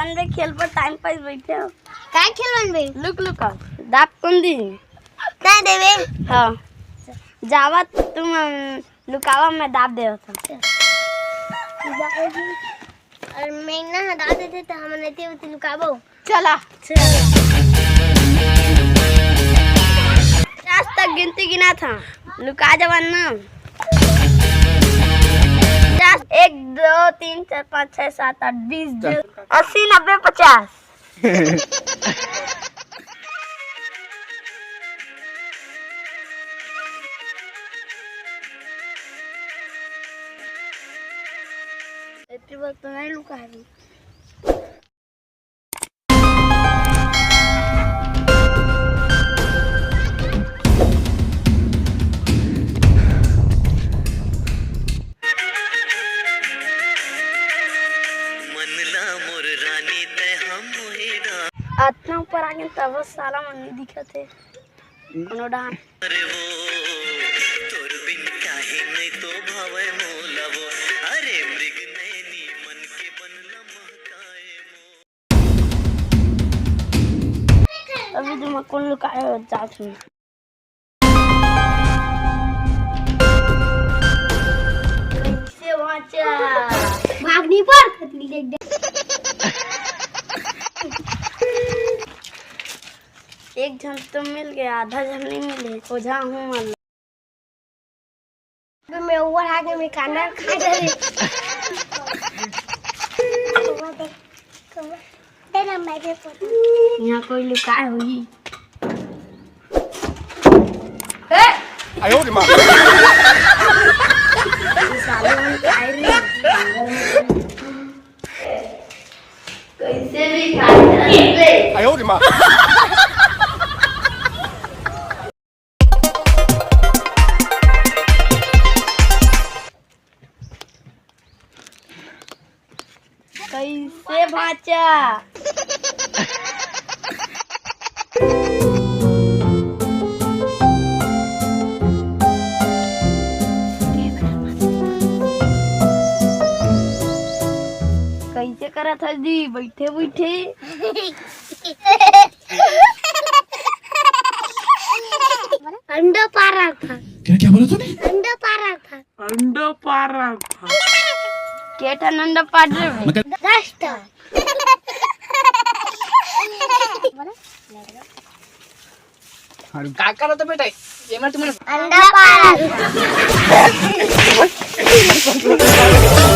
जवान बे खेल पर टाइम पास बैठे हो काय खेलवन बे लुक लुक दाप कौन दी नहीं देवे हाँ जावा तुम लुकावा मैं दाब दे होता और मैं ना हटा देते तो हम नहीं थे लुकाबो चला आज तक गिनती गिना था लुका जवान ना 1 2 3 4 5 6 7 8 20 80 90 50 इतनी बात तो नहीं लुका है आत्मा ऊपर आगे तब साला मन नहीं दिखा थे कोनो डान अरे वो तोर बिन काहे नहीं तो भावे मोलावो अरे मृग नैनी मन के बनला महकाए अभी तुम कौन लुकाए हो जात में कैसे वाचा भागनी पर खतली देख दे एक जन तो मिल गया आधा जन नहीं मिले ओझा हूँ मान मैं ऊपर आके मैं कांदा खा रही तेरा मैंने यहाँ कोई लुकाए हुई आयो रे मां साले लुकाए रे कैसे भी खाए आयो रे मां कैसे भाचा कैसे करा था जी बैठे बैठे अंडा पा रहा था क्या बोला तूने अंडा पा रहा था अंडा पा रहा था केटा नंदा पाड़ रे 10 था का करा तो बेटा ये मैं तुम्हें अंडा पा रहा था